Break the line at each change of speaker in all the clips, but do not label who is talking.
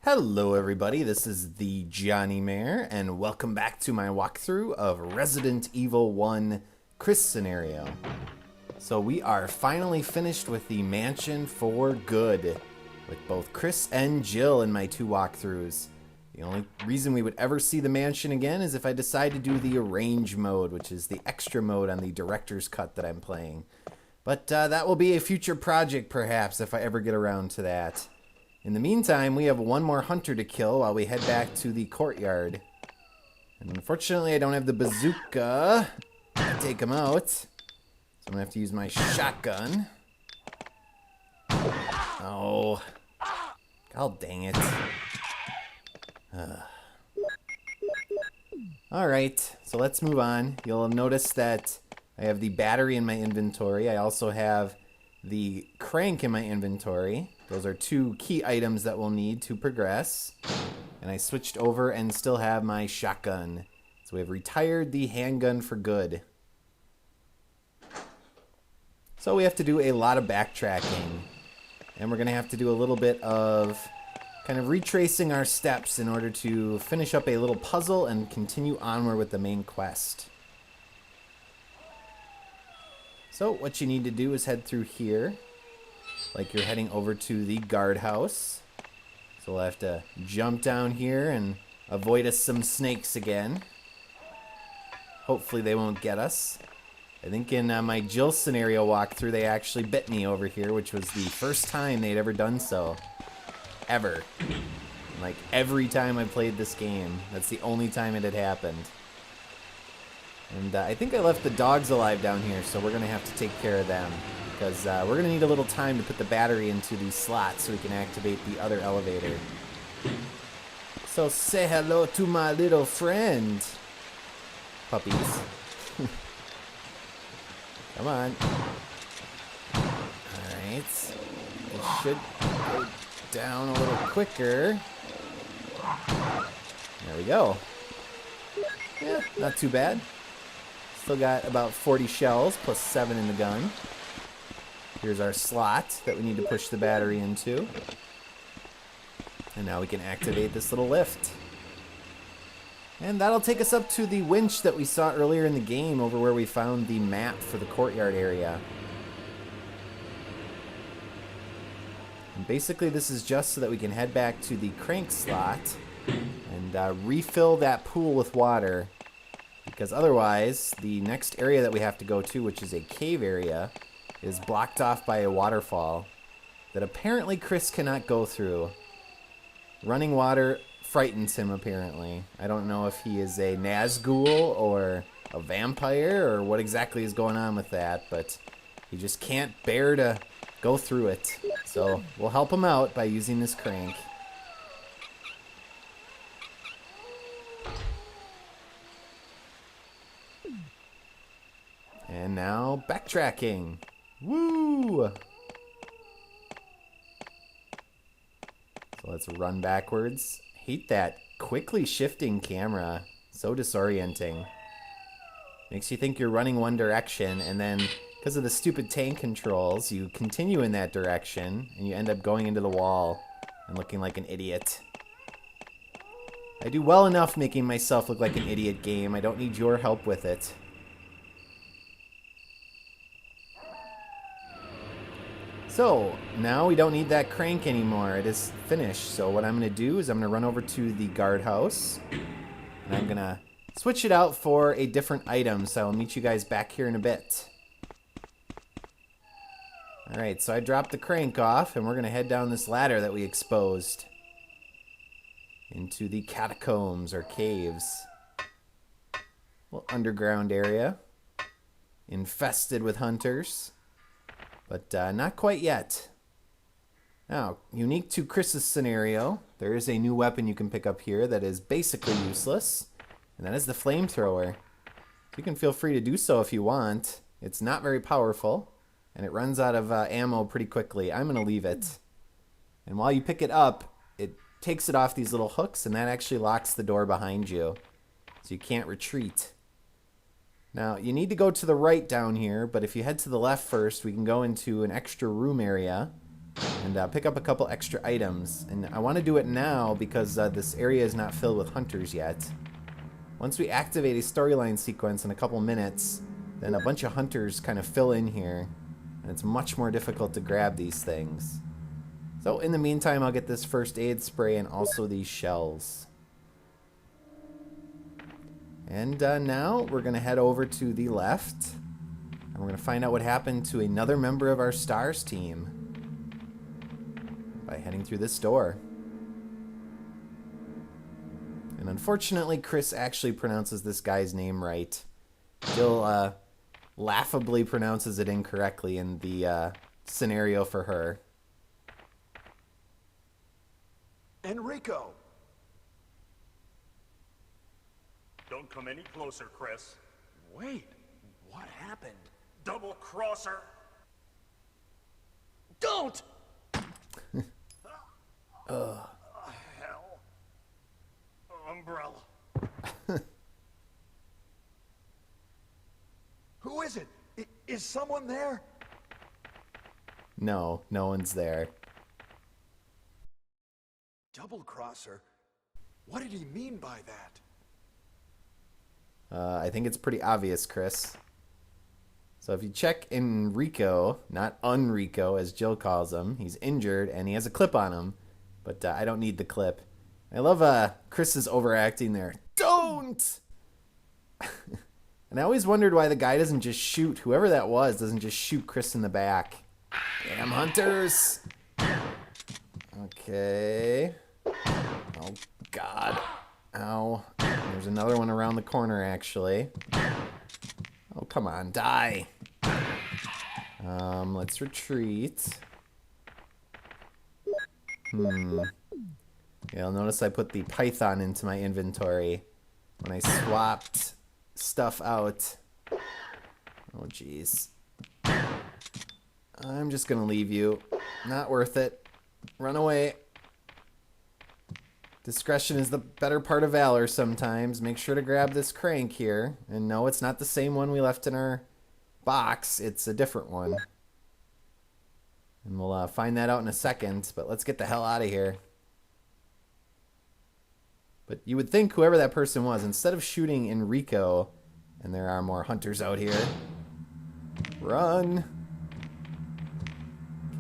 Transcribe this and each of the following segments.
Hello everybody, this is the thejonnymar, and welcome back to my walkthrough of Resident Evil 1 Chris scenario. So we are finally finished with the mansion for good, with both Chris and Jill in my two walkthroughs. The only reason we would ever see the mansion again is if I decide to do the arrange mode, which is the extra mode on the director's cut that I'm playing. But that will be a future project perhaps, if I ever get around to that. In the meantime, we have one more hunter to kill while we head back to the courtyard. And unfortunately, I don't have the bazooka to take him out. So I'm going to have to use my shotgun. Oh. God dang it. Alright, so let's move on. You'll notice that I have the battery in my inventory. I also have the crank in my inventory. Those are two key items that we'll need to progress. And I switched over and still have my shotgun. So we have retired the handgun for good. So we have to do a lot of backtracking. And we're going to have to do a little bit of kind of retracing our steps in order to finish up a little puzzle and continue onward with the main quest. So what you need to do is head through here, like you're heading over to the guardhouse. So we'll have to jump down here and avoid us some snakes again. Hopefully they won't get us. I think in my Jill scenario walkthrough, they actually bit me over here, which was the first time they'd ever done so. Ever. Like every time I played this game, that's the only time it had happened. And I think I left the dogs alive down here, so we're going to have to take care of them. Because we're going to need a little time to put the battery into these slots so we can activate the other elevator. So say hello to my little friend. Puppies. Come on. Alright. It should go down a little quicker. There we go. Yeah, not too bad. Still got about 40 shells plus 7 in the gun. Here's our slot that we need to push the battery into. And now we can activate this little lift. And that'll take us up to the winch that we saw earlier in the game over where we found the map for the courtyard area. And basically this is just so that we can head back to the crank slot and refill that pool with water. Because otherwise, the next area that we have to go to, which is a cave area, is blocked off by a waterfall that apparently Chris cannot go through. Running water frightens him, apparently. I don't know if he is a Nazgul or a vampire or what exactly is going on with that, but he just can't bear to go through it. So we'll help him out by using this crank. And now, backtracking. Woo! So let's run backwards. Hate that quickly shifting camera. So disorienting. Makes you think you're running one direction, and then, because of the stupid tank controls, you continue in that direction, and you end up going into the wall and looking like an idiot. I do well enough making myself look like an idiot, game. I don't need your help with it. So, now we don't need that crank anymore. It is finished. So what I'm going to do is I'm going to run over to the guardhouse. And I'm going to switch it out for a different item. So I'll meet you guys back here in a bit. Alright, so I dropped the crank off. And we're going to head down this ladder that we exposed. Into the catacombs or caves. Little underground area. Infested with hunters. But not quite yet. Now, unique to Chris's scenario, there is a new weapon you can pick up here that is basically useless, and that is the flamethrower. You can feel free to do so if you want. It's not very powerful, and it runs out of ammo pretty quickly. I'm going to leave it. And while you pick it up, it takes it off these little hooks, and that actually locks the door behind you, so you can't retreat. Now, you need to go to the right down here, but if you head to the left first, we can go into an extra room area and pick up a couple extra items. And I want to do it now because this area is not filled with hunters yet. Once we activate a storyline sequence in a couple minutes, then a bunch of hunters kind of fill in here, and it's much more difficult to grab these things. So in the meantime, I'll get this first aid spray and also these shells. And now we're going to head over to the left, and we're going to find out what happened to another member of our STARS team by heading through this door. And unfortunately, Chris actually pronounces this guy's name right. Jill laughably pronounces it incorrectly in the scenario for her.
Enrico!
Don't come any closer, Chris.
Wait, what happened?
Double crosser!
Don't!
Hell. Umbrella.
Who is it? Is someone there?
No, no one's there.
Double crosser? What did he mean by that?
I think it's pretty obvious, Chris. So if you check Enrico, not Unrico as Jill calls him, he's injured and he has a clip on him. But I don't need the clip. I love Chris's overacting there. Don't! And I always wondered why the guy doesn't just shoot, whoever that was, doesn't just shoot Chris in the back. Damn hunters! Okay. Oh, God. Ow. There's another one around the corner, actually. Oh, come on, die. Let's retreat. Yeah, you'll notice I put the python into my inventory when I swapped stuff out. Oh, jeez. I'm just gonna leave you. Not worth it. Run away. Discretion is the better part of valor sometimes. Make sure to grab this crank here. And no, it's not the same one we left in our box. It's a different one. And we'll find that out in a second. But let's get the hell out of here. But you would think whoever that person was, instead of shooting Enrico, and there are more hunters out here. Run!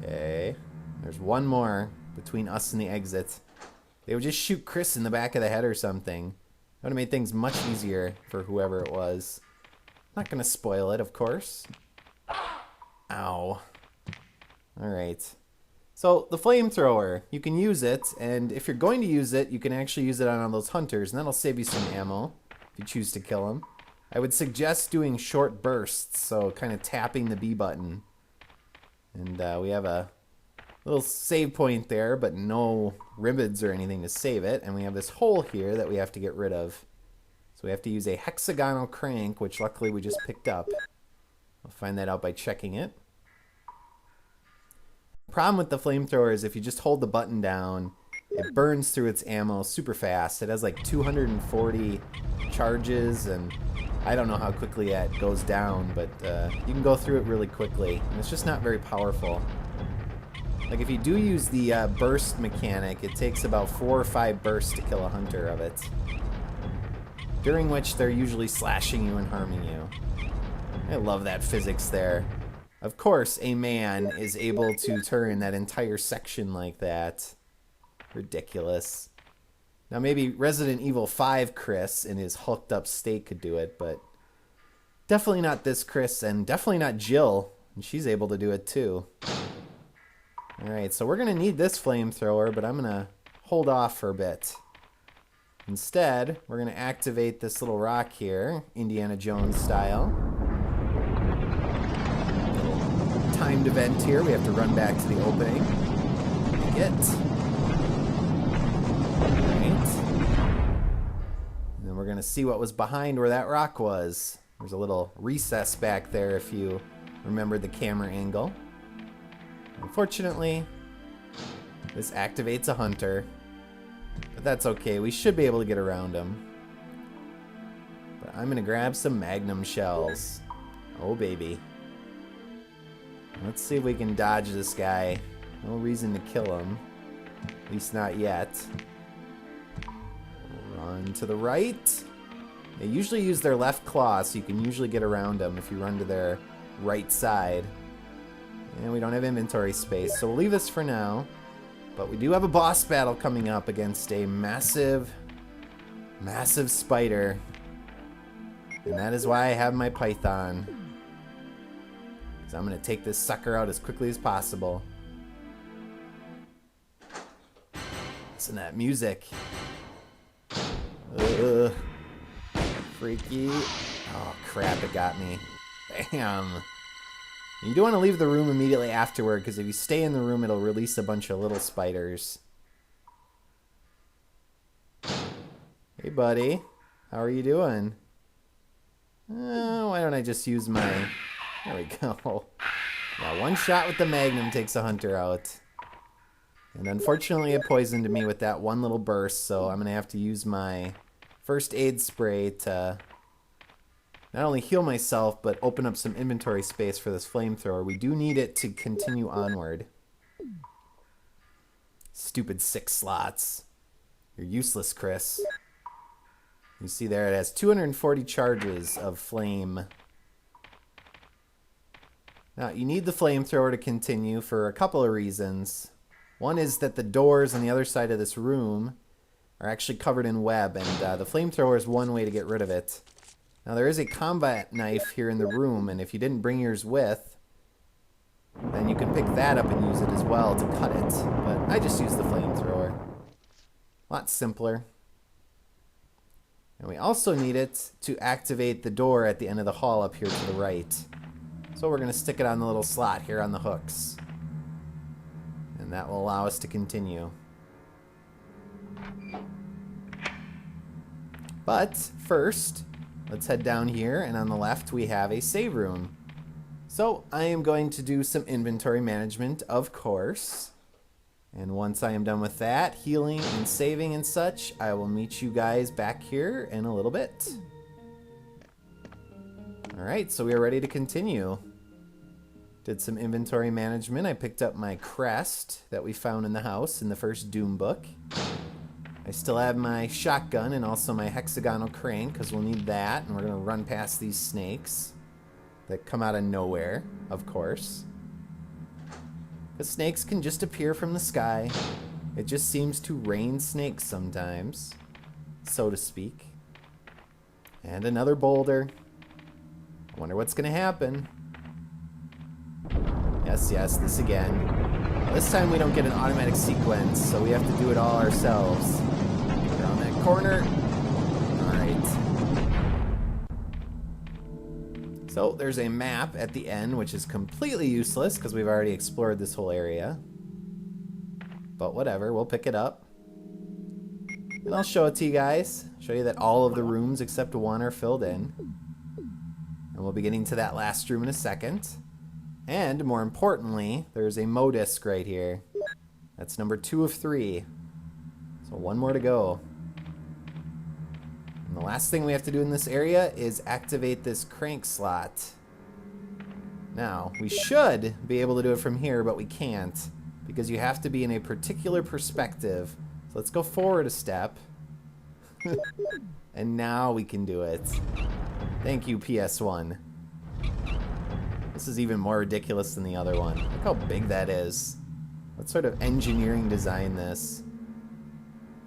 Okay. There's one more between us and the exit. They would just shoot Chris in the back of the head or something. That would have made things much easier for whoever it was. Not going to spoil it, of course. Ow. Alright. So, the flamethrower. You can use it, and if you're going to use it, you can actually use it on those hunters, and that'll save you some ammo if you choose to kill them. I would suggest doing short bursts, so kind of tapping the B button. And we have a little save point there, but no ribbons or anything to save it. And we have this hole here that we have to get rid of. So we have to use a hexagonal crank, which luckily we just picked up. We'll find that out by checking it. The problem with the flamethrower is if you just hold the button down, it burns through its ammo super fast. It has like 240 charges, and I don't know how quickly that goes down, but you can go through it really quickly. And it's just not very powerful. Like if you do use the burst mechanic, it takes about 4 or 5 bursts to kill a hunter of it. During which they're usually slashing you and harming you. I love that physics there. Of course, a man is able to turn that entire section like that. Ridiculous. Now maybe Resident Evil 5 Chris in his hulked up state could do it, but definitely not this Chris, and definitely not Jill. And she's able to do it too. Alright, so we're going to need this flamethrower, but I'm going to hold off for a bit. Instead, we're going to activate this little rock here, Indiana Jones style. Little timed event here. We have to run back to the opening. Get. Alright. And then we're going to see what was behind where that rock was. There's a little recess back there if you remember the camera angle. Unfortunately, this activates a hunter, but that's okay. We should be able to get around him. But I'm going to grab some magnum shells. Oh, baby. Let's see if we can dodge this guy. No reason to kill them. At least not yet. Run to the right. They usually use their left claw, so you can usually get around them if you run to their right side. And we don't have inventory space, so we'll leave this for now. But we do have a boss battle coming up against a massive, massive spider. And that is why I have my python. Because I'm going to take this sucker out as quickly as possible. Listen to that music. Ugh. Freaky. Oh, crap, it got me. Bam. You don't want to leave the room immediately afterward, because if you stay in the room, it'll release a bunch of little spiders. Hey, buddy. How are you doing? Why don't I just use my... There we go. Yeah, one shot with the Magnum takes a hunter out. And unfortunately, it poisoned me with that one little burst, so I'm going to have to use my first aid spray to not only heal myself, but open up some inventory space for this flamethrower. We do need it to continue onward. Stupid 6 slots. You're useless, Chris. You see there, it has 240 charges of flame. Now, you need the flamethrower to continue for a couple of reasons. One is that the doors on the other side of this room are actually covered in web, and the flamethrower is one way to get rid of it. Now, there is a combat knife here in the room, and if you didn't bring yours with, then you can pick that up and use it as well to cut it. But I just use the flamethrower. A lot simpler. And we also need it to activate the door at the end of the hall up here to the right. So we're going to stick it on the little slot here on the hooks. And that will allow us to continue. But first, let's head down here, and on the left we have a save room. So I am going to do some inventory management, of course. And once I am done with that, healing and saving and such, I will meet you guys back here in a little bit. Alright, so we are ready to continue. Did some inventory management. I picked up my crest that we found in the house in the first Doom book. I still have my shotgun and also my hexagonal crank, because we'll need that, and we're going to run past these snakes that come out of nowhere, of course. The snakes can just appear from the sky. It just seems to rain snakes sometimes, so to speak. And another boulder. I wonder what's going to happen. Yes, this again. This time we don't get an automatic sequence, so we have to do it all ourselves. Around that corner. Alright. So there's a map at the end, which is completely useless because we've already explored this whole area. But whatever, we'll pick it up. And I'll show it to you guys. Show you that all of the rooms except one are filled in. And we'll be getting to that last room in a second. And more importantly, there's a modisc right here. That's number 2 of 3. So one more to go. And the last thing we have to do in this area is activate this crank slot. Now, we should be able to do it from here, but we can't, because you have to be in a particular perspective. So let's go forward a step. And now we can do it. Thank you, PS1. This is even more ridiculous than the other one. Look how big that is. What sort of engineering designed this?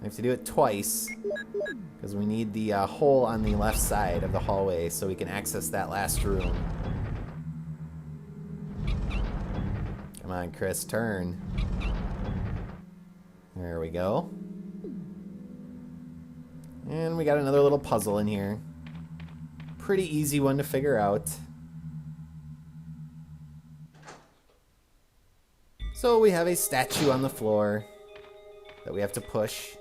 We have to do it twice, because we need the hole on the left side of the hallway so we can access that last room. Come on, Chris, turn. There we go. And we got another little puzzle in here. Pretty easy one to figure out. So we have a statue on the floor that we have to push.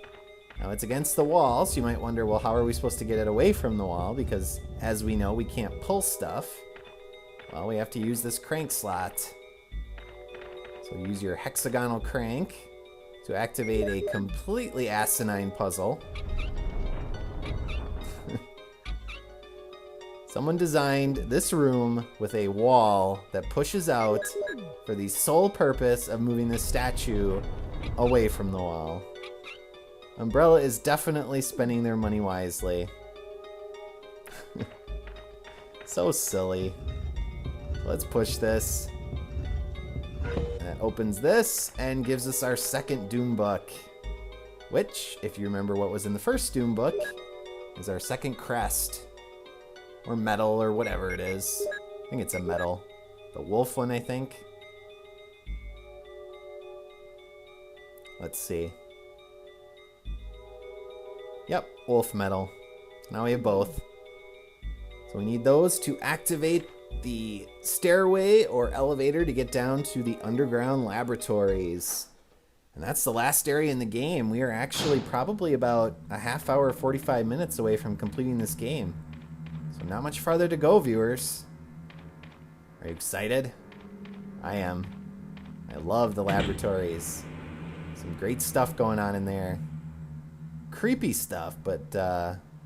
Now it's against the wall, so you might wonder, well, how are we supposed to get it away from the wall? Because, as we know, we can't pull stuff. Well, we have to use this crank slot. So use your hexagonal crank to activate a completely asinine puzzle. Someone designed this room with a wall that pushes out for the sole purpose of moving this statue away from the wall. Umbrella is definitely spending their money wisely. So silly. Let's push this. That opens this and gives us our second Doom book, which, if you remember what was in the first Doom book, is our second crest. Or medal, or whatever it is. I think it's a medal. The wolf one, I think. Let's see. Yep, wolf medal. Now we have both. So we need those to activate the stairway or elevator to get down to the underground laboratories. And that's the last area in the game. We are actually probably about a half hour, 45 minutes away from completing this game. So not much farther to go, viewers. Are you excited? I am. I love the laboratories. Some great stuff going on in there. Creepy stuff, but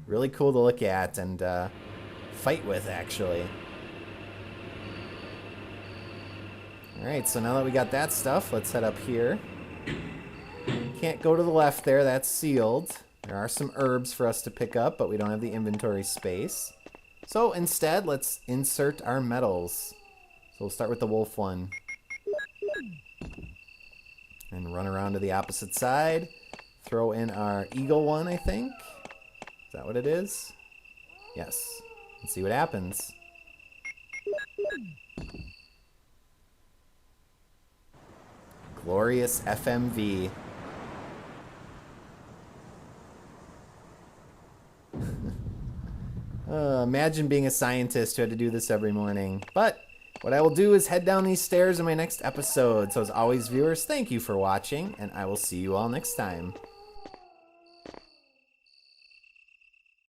really cool to look at and fight with, actually. Alright, so now that we got that stuff, let's head up here. Can't go to the left there, that's sealed. There are some herbs for us to pick up, but we don't have the inventory space. So instead, let's insert our medals. So we'll start with the wolf one. And run around to the opposite side. Throw in our eagle one, I think. Is that what it is? Yes. Let's see what happens. Glorious FMV. Imagine being a scientist who had to do this every morning. But what I will do is head down these stairs in my next episode. So as always, viewers, thank you for watching, and I will see you all next time.